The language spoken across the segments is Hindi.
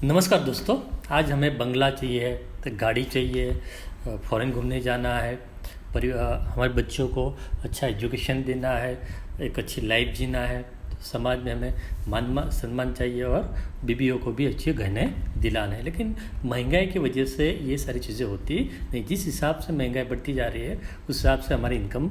नमस्कार दोस्तों। आज हमें बंगला चाहिए, तो गाड़ी चाहिए, फॉरेन घूमने जाना है, परिवार हमारे बच्चों को अच्छा एजुकेशन देना है, एक अच्छी लाइफ जीना है, तो समाज में हमें मान सम्मान चाहिए और बीवियों को भी अच्छे गहने दिलाना है। लेकिन महंगाई की वजह से ये सारी चीज़ें होती नहीं। जिस हिसाब से महंगाई बढ़ती जा रही है उस हिसाब से हमारी इनकम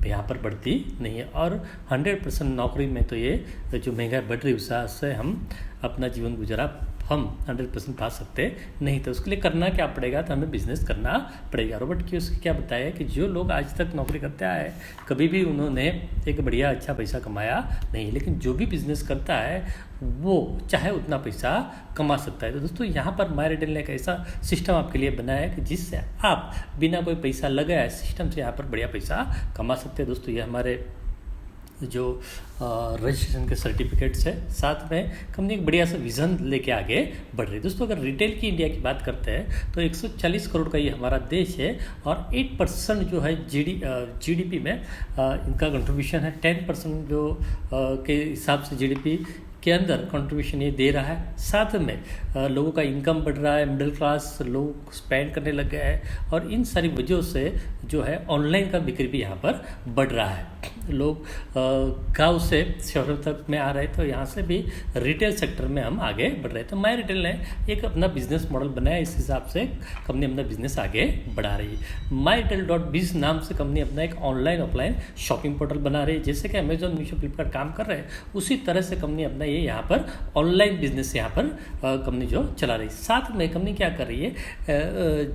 यहाँ पर बढ़ती नहीं है और 100% नौकरी में तो ये जो महंगाई बढ़ रही है उस हिसाब से हम अपना जीवन गुजारा हम 100% पा सकते नहीं। तो उसके लिए करना क्या पड़ेगा, तो हमें बिजनेस करना पड़ेगा। रॉबर्ट कियोसाकी क्या बताया कि जो लोग आज तक नौकरी करते आए कभी भी उन्होंने एक बढ़िया अच्छा पैसा कमाया नहीं, लेकिन जो भी बिजनेस करता है वो चाहे उतना पैसा कमा सकता है। तो दोस्तों यहाँ पर मायरेटेल ने एक ऐसा सिस्टम आपके लिए बनाया है कि जिससे आप बिना कोई पैसा लगाए सिस्टम से यहाँ पर बढ़िया पैसा कमा सकते हैं। दोस्तों ये हमारे जो रजिस्ट्रेशन के सर्टिफिकेट्स है, साथ में कंपनी एक बढ़िया सा विज़न लेके आगे बढ़ रही है। दोस्तों अगर रिटेल की इंडिया की बात करते हैं तो 140 करोड़ का ये हमारा देश है और 8% जो है जीडीपी में इनका कंट्रीब्यूशन है। 10% जो के हिसाब से जीडीपी के अंदर कंट्रीब्यूशन ये दे रहा है। साथ में लोगों का इनकम बढ़ रहा है, मिडिल क्लास लोग स्पेंड करने लग गए हैं और इन सारी वजहों से जो है ऑनलाइन का बिक्री भी यहाँ पर बढ़ रहा है। लोग गांव से शहरों तक में आ रहे हैं, तो यहाँ से भी रिटेल सेक्टर में हम आगे बढ़ रहे हैं। तो माई रिटेल ने एक अपना बिजनेस मॉडल बनाया, इस हिसाब से कंपनी अपना बिजनेस आगे बढ़ा रही है। माई रिटेल .biz नाम से कंपनी अपना एक ऑनलाइन ऑफलाइन शॉपिंग पोर्टल बना रही है। जैसे कि अमेजॉन, मीशो, फ्लिपकार्ट काम कर रहे हैं उसी तरह से कंपनी अपना ये यहाँ पर ऑनलाइन बिजनेस यहाँ पर कंपनी जो चला रही है। साथ में कंपनी क्या कर रही है,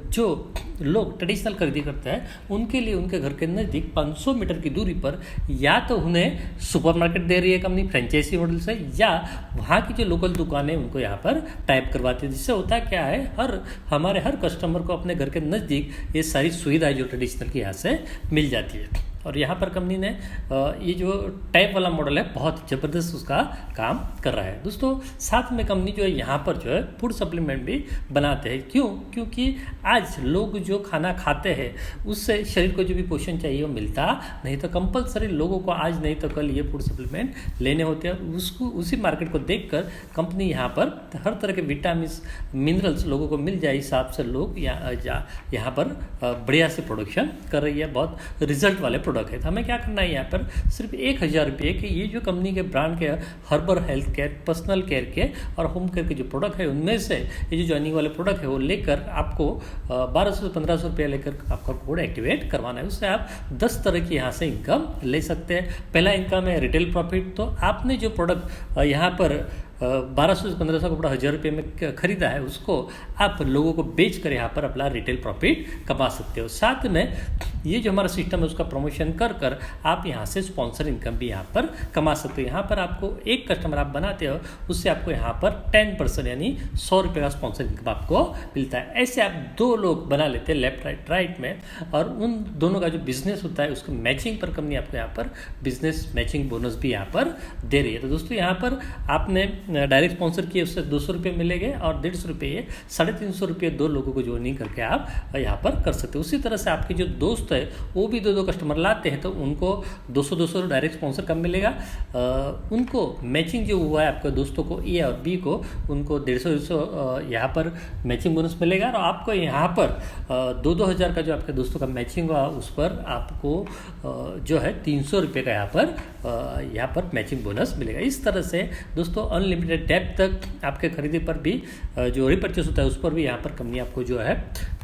जो लोग ट्रेडिशनल खरीदी करते हैं उनके लिए उनके घर के नज़दीक 500 मीटर की दूरी पर या तो उन्हें सुपरमार्केट दे रही है कंपनी फ्रेंचाइजी मॉडल से, या वहाँ की जो लोकल दुकानें उनको यहाँ पर टाइप करवाती है। जिससे होता क्या है, हमारे हर कस्टमर को अपने घर के नज़दीक ये सारी सुविधाएं जो ट्रेडिशनल की यहाँ से मिल जाती है। और यहाँ पर कंपनी ने ये जो टाइप वाला मॉडल है बहुत ज़बरदस्त उसका काम कर रहा है। दोस्तों साथ में कंपनी जो है यहाँ पर जो है फूड सप्लीमेंट भी बनाते हैं। क्योंकि आज लोग जो खाना खाते हैं उससे शरीर को जो भी पोषण चाहिए वो मिलता नहीं, तो कंपलसरी लोगों को आज नहीं तो कल ये फूड सप्लीमेंट लेने होते हैं। उसको उसी मार्केट को देखकर कंपनी यहाँ पर हर तरह के विटामिन मिनरल्स लोगों को मिल जाए हिसाब से लोग यहाँ पर बढ़िया से प्रोडक्शन कर रही है, बहुत रिजल्ट वाले प्रोडक्ट है। तो हमें क्या करना है, यहाँ पर सिर्फ 1000 रुपये के ये जो कंपनी के ब्रांड के herbal health care, personal care के और होम केयर के जो प्रोडक्ट है उनमें से ये जो ज्वाइनिंग वाले प्रोडक्ट है वो लेकर आपको 1200 से 1500 रुपये लेकर आपका कोड एक्टिवेट करवाना है। उससे आप 10 तरह की यहाँ से इनकम ले सकते हैं। पहला इनकम है रिटेल प्रॉफिट। तो आपने जो प्रोडक्ट यहाँ पर 1200 से 1500 कपड़ा 1000 रुपये में खरीदा है उसको आप लोगों को बेच कर यहाँ पर अपना रिटेल प्रॉफिट कमा सकते हो। साथ में ये जो हमारा सिस्टम है उसका प्रमोशन कर आप यहाँ से स्पॉन्सर इनकम भी यहाँ पर कमा सकते हो। यहाँ पर आपको एक कस्टमर आप बनाते हो उससे आपको यहाँ पर 10% यानी 100 रुपये का स्पॉन्सर इनकम आपको मिलता है। ऐसे आप 2 लोग बना लेते हैं लेफ्ट राइट में, और उन दोनों का जो बिजनेस होता है उसको मैचिंग पर कंपनी आपको यहाँ पर बिजनेस मैचिंग बोनस भी यहाँ पर दे रही है। तो दोस्तों यहाँ पर आपने डायरेक्ट स्पॉन्सर किए उससे 200 रुपये मिलेंगे और 150 रुपये 350 रुपये 2 लोगों को ज्वाइनिंग करके आप यहाँ पर कर सकते हो। उसी तरह से आपके जो दोस्त है वो भी 2 कस्टमर लाते हैं तो उनको 200 डायरेक्ट स्पॉन्सर कम मिलेगा। उनको मैचिंग जो हुआ है आपके दोस्तों को ए और बी को उनको 150 यहाँ पर मैचिंग बोनस मिलेगा, और आपको यहाँ पर 2-2 हज़ार का जो आपके दोस्तों का मैचिंग हुआ उस पर आपको जो है 300 रुपये का यहाँ पर मैचिंग बोनस मिलेगा। इस तरह से दोस्तों अनलिमिटेड डेप्थ तक आपके खरीदी पर भी जो रिपर्चेस होता है उस पर भी यहाँ पर कंपनी आपको जो है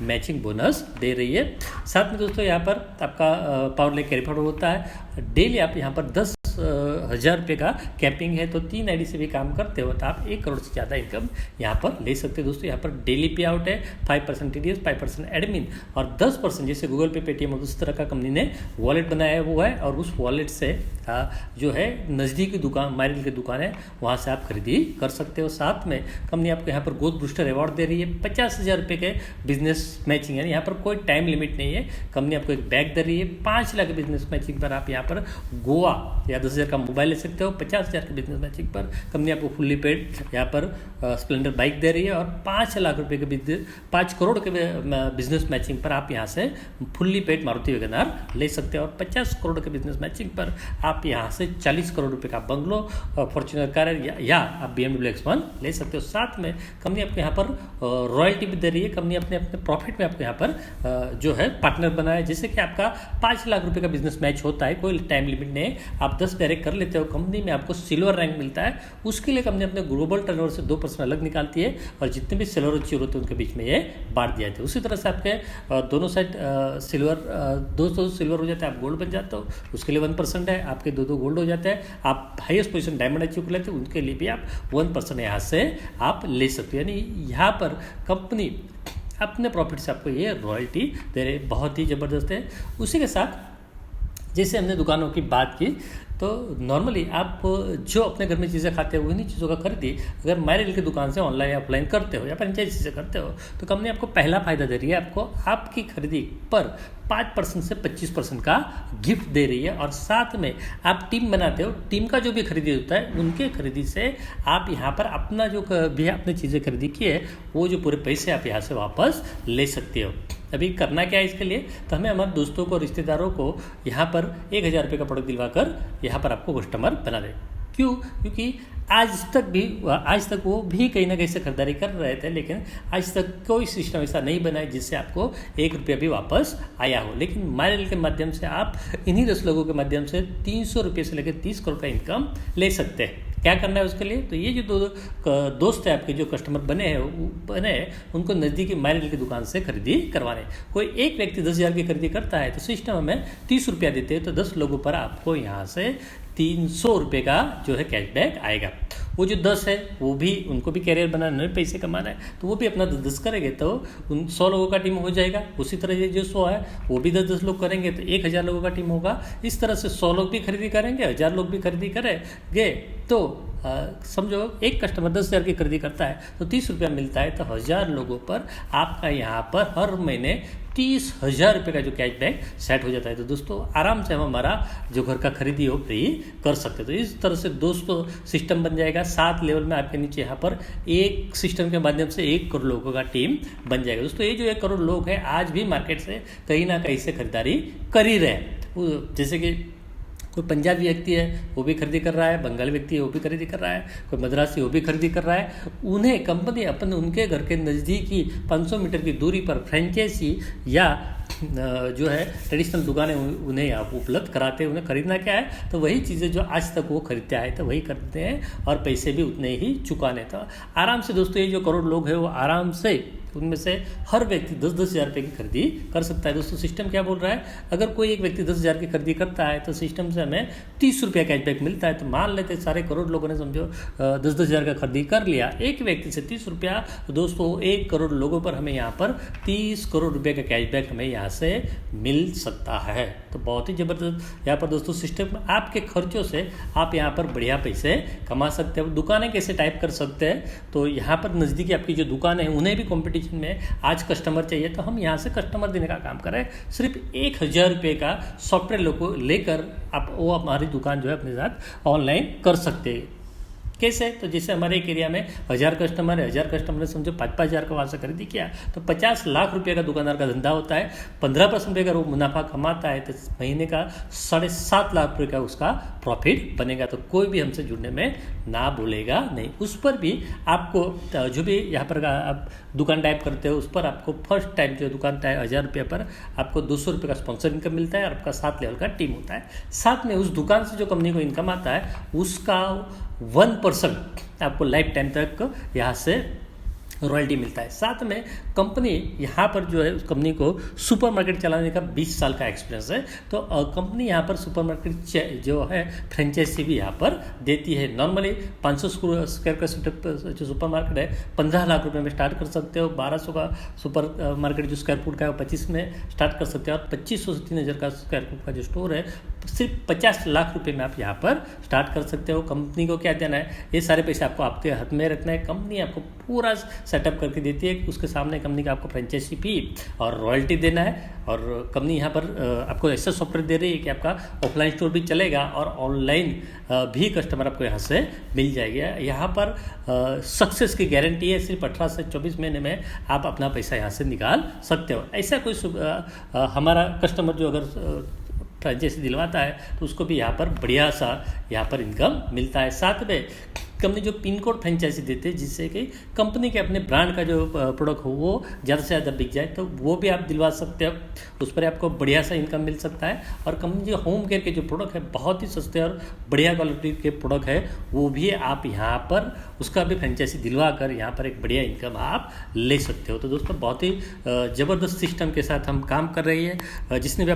मैचिंग बोनस दे रही है। साथ में दोस्तों यहाँ पर आपका पावर ले कैरी फॉरवर्ड होता है। डेली आप यहाँ पर 10,000 रुपये का कैपिंग है, तो 3 आईडी से भी काम करते हो तो आप 1 करोड़ से ज़्यादा इनकम यहाँ पर ले सकते हो। दोस्तों यहाँ पर डेली पे आउट है, 5% TDS, 5% एडमिन और 10% जैसे गूगल पे, पेटीएम और उस तरह का कंपनी ने वॉलेट बनाया है वो है, और उस वॉलेट से जो है नज़दीकी दुकान माइरिल की दुकान है वहाँ से आप खरीदी कर सकते हो। साथ में कंपनी आपको यहाँ पर ग्रोथ बूस्टर अवार्ड दे रही है। 50,000 रुपये के बिजनेस मैचिंग यानी यहाँ पर कोई टाइम लिमिट नहीं है। कंपनी आपको एक बैग दे रही है। 5 लाख बिजनेस मैचिंग पर आप यहाँ पर गोवा या 10,000 का मोबाइल ले सकते हो। 50,000 के बिजनेस मैचिंग पर कंपनी आपको फुल्ली पेड यहाँ पर स्प्लेंडर बाइक दे रही है, और 5 लाख रुपए के 5 करोड़ के बिजनेस मैचिंग पर आप यहाँ से फुल्ली पेड मारुति वैगन ले सकते हो। और 50 करोड़ के बिजनेस मैचिंग पर आप यहाँ से 40 करोड़ रुपए का बंगलो, फॉर्च्यूनर कार या आप BMW X1 ले सकते हो। साथ में कंपनी आपको यहाँ पर रॉयल्टी भी दे रही है। कंपनी अपने प्रॉफिट में आपको यहाँ पर जो है पार्टनर बनाया है। जैसे कि आपका 5 लाख रुपए का बिजनेस मैच होता है, कोई टाइम लिमिट नहीं है, आप 10 डायरेक्ट कर लेते हो, कंपनी में आपको सिल्वर रैंक मिलता है। उसके लिए कंपनी अपने ग्लोबल टर्नओवर से 2% अलग निकालती है, और जितने भी सिल्वर अचीव होते हैं उनके बीच में ये बांट दिया जाता है। उसी तरह से आपके दोनों साइड सिल्वर, 200 सिल्वर हो जाता है, आप गोल्ड बन जाते हो, उसके लिए 1% है। आपके 2 गोल्ड हो जाते हैं, आप हाईएस्ट पोजीशन डायमंड अचीव कर लेते हो, उनके लिए भी आप 1% यहाँ से आप ले सकते हो। यानी यहाँ पर कंपनी अपने प्रॉफिट से आपको ये रॉयल्टी दे रही, बहुत ही ज़बरदस्त है। उसी के साथ जैसे हमने दुकानों की बात की, तो नॉर्मली आप जो अपने घर में चीज़ें खाते हो उन्हीं चीज़ों का खरीदी अगर मायरेल की दुकान से ऑनलाइन या ऑफलाइन करते हो या फ्रेंचाइजी से करते हो, तो कंपनी आपको पहला फ़ायदा दे रही है, आपको आपकी खरीदी पर 5% से 25% का गिफ्ट दे रही है। और साथ में आप टीम बनाते हो, टीम का जो भी खरीदी होता है उनके खरीदी से आप यहाँ पर अपना जो भी आपने चीज़ें खरीदी की है वो जो पूरे पैसे आप यहाँ से वापस ले सकते हो। अभी करना क्या है इसके लिए, तो हमें हमारे दोस्तों को, रिश्तेदारों को यहाँ पर 1,000 रुपये का प्रोडक्ट दिलवाकर यहाँ पर आपको कस्टमर बना दे। क्यों? क्योंकि आज तक वो भी कहीं ना कहीं से खरीदारी कर रहे थे, लेकिन आज तक कोई सिस्टम ऐसा नहीं बना है जिससे आपको 1 रुपया भी वापस आया हो। लेकिन मायरेल के माध्यम से आप इन्हीं 10 लोगों के माध्यम से 300 रुपये से लेकर 30 करोड़ का इनकम ले सकते हैं। क्या करना है उसके लिए, तो ये जो दोस्त है आपके, जो कस्टमर बने हैं उनको नज़दीकी मायरेल की दुकान से खरीदी करवाने। कोई एक व्यक्ति 10,000 की खरीदी करता है तो सिस्टम हमें 30 रुपया देते हैं, तो 10 लोगों पर आपको यहाँ से 300 रुपये का जो है कैशबैक आएगा। वो जो 10 है वो भी, उनको भी कैरियर बनाना है, पैसे कमाना है, तो वो भी अपना 10 करेंगे तो उन 100 लोगों का टीम हो जाएगा। उसी तरह ये जो 100 है वो भी 10 लोग करेंगे तो 1,000 लोगों का टीम होगा। इस तरह से 100 लोग भी खरीदी करेंगे, 1,000 लोग भी खरीदी करेंगे, तो समझो एक कस्टमर 10,000 की खरीदी करता है तो 30 रुपया मिलता है, तो 1,000 लोगों पर आपका यहाँ पर हर महीने 30,000 रुपये का जो कैशबैक सेट हो जाता है। तो दोस्तों आराम से हम हमारा जो घर का खरीदी हो फ्री कर सकते हैं। तो इस तरह से दोस्तों सिस्टम बन जाएगा। 7 लेवल में आपके नीचे यहाँ पर एक सिस्टम के माध्यम से 1 करोड़ लोगों का टीम बन जाएगा। दोस्तों ये जो 1 करोड़ लोग हैं आज भी मार्केट से कहीं ना कहीं से खरीदारी कर ही रहे हैं। जैसे कि कोई पंजाबी व्यक्ति है वो भी खरीदी कर रहा है, बंगाली व्यक्ति है वो भी खरीदी कर रहा है, कोई मद्रासी वो भी खरीदी कर रहा है। उन्हें कंपनी अपन उनके घर के नज़दीकी 500 मीटर की दूरी पर फ्रेंचाइजी या जो है ट्रेडिशनल दुकानें उन्हें आप उपलब्ध कराते हैं। उन्हें खरीदना क्या है, तो वही चीज़ें जो आज तक वो खरीदते आए तो वही खरीदते हैं और पैसे भी उतने ही चुकाने। तो आराम से दोस्तों ये जो करोड़ लोग हैं वो आराम से उनमें से हर व्यक्ति 10-10 हज़ार रुपये की खरीदी कर सकता है। दोस्तों सिस्टम क्या बोल रहा है, अगर कोई एक व्यक्ति 10,000 की खरीदी करता है तो सिस्टम से हमें 30 रुपया कैशबैक मिलता है। तो मान लेते सारे करोड़ लोगों ने समझो 10-10 हज़ार का खरीदी कर लिया, एक व्यक्ति से 30 रुपया, तो दोस्तों 1 करोड़ लोगों पर हमें यहाँ पर 30 करोड़ रुपये का कैशबैक हमें यहाँ से मिल सकता है। तो बहुत ही ज़बरदस्त यहाँ पर दोस्तों सिस्टम, आपके खर्चों से आप यहाँ पर बढ़िया पैसे कमा सकते हैं। दुकानें कैसे टाइप कर सकते हैं, तो यहाँ पर नज़दीकी आपकी जो दुकानें हैं उन्हें भी कॉम्पिटिशन में आज कस्टमर चाहिए, तो हम यहाँ से कस्टमर देने का काम करें। सिर्फ 1,000 रुपये का सॉफ्टवेयर लेकर आप वो हमारी दुकान जो है अपने साथ ऑनलाइन कर सकते हैं। कैसे, तो जैसे हमारे एक एरिया में 1,000 कस्टमर है, 1,000 कस्टमर ने समझो 5-5 हज़ार का वहाँ से खरीदी किया तो 50 लाख रुपये का दुकानदार का धंधा होता है। 15% अगर वो मुनाफा कमाता है तो महीने का 7.5 लाख रुपये का उसका प्रॉफिट बनेगा। तो कोई भी हमसे जुड़ने में ना बोलेगा नहीं। उस पर भी आपको जो भी यहाँ पर आप दुकान टाइप करते हो उस पर आपको फर्स्ट टाइम जो दुकान टाइप 1,000 रुपये पर आपको 200 रुपये का स्पॉन्सर इनकम मिलता है और आपका 7 लेवल का टीम होता है। साथ में उस दुकान से जो कंपनी को इनकम आता है उसका 1% आपको लाइफ टाइम तक यहाँ से रॉयल्टी मिलता है। साथ में कंपनी यहाँ पर जो है उस कंपनी को सुपरमार्केट चलाने का 20 साल का एक्सपीरियंस है। तो कंपनी यहाँ पर सुपरमार्केट जो है फ्रेंचाइजी भी यहाँ पर देती है। नॉर्मली 500 स्क्वायर का जो सुपरमार्केट है 15 लाख रुपए में स्टार्ट कर सकते हो। 1200 का सुपर मार्केट जो स्क्वायर फुट का है वो 25 में स्टार्ट कर सकते हो और 2500 से 3,000 का स्क्वायर फुट का जो स्टोर है सिर्फ 50 लाख रुपए में आप यहाँ पर स्टार्ट कर सकते हो। कंपनी को क्या देना है, ये सारे पैसे आपको आपके हाथ में रखना है। कंपनी आपको पूरा सेटअप करके देती है, उसके सामने कंपनी का आपको फ्रेंचाइजी फी और रॉयल्टी देना है। और कंपनी यहाँ पर आपको ऐसा सॉफ्टवेयर दे रही है कि आपका ऑफलाइन स्टोर भी चलेगा और ऑनलाइन भी कस्टमर आपको यहाँ से मिल जाएगा। यहाँ पर सक्सेस की गारंटी है, सिर्फ 18 से 24 महीने में आप अपना पैसा यहाँ से निकाल सकते हो। ऐसा कोई हमारा कस्टमर जो अगर फ्रेंचाइजी दिलवाता है तो उसको भी यहाँ पर बढ़िया सा यहाँ पर इनकम मिलता है। साथ में कंपनी जो पिन कोड फ्रेंचाइजी देते हैं, जिससे कि कंपनी के अपने ब्रांड का जो प्रोडक्ट हो वो ज़्यादा से ज़्यादा बिक जाए, तो वो भी आप दिलवा सकते हो। उस पर आपको बढ़िया सा इनकम मिल सकता है। और कंपनी जो होम केयर के जो प्रोडक्ट है बहुत ही सस्ते और बढ़िया क्वालिटी के प्रोडक्ट है, वो भी आप यहाँ पर उसका भी फ्रेंचाइजी दिलवा कर यहाँ पर एक बढ़िया इनकम आप ले सकते हो। तो दोस्तों बहुत ही ज़बरदस्त सिस्टम के साथ हम काम कर रही है। जिसने भी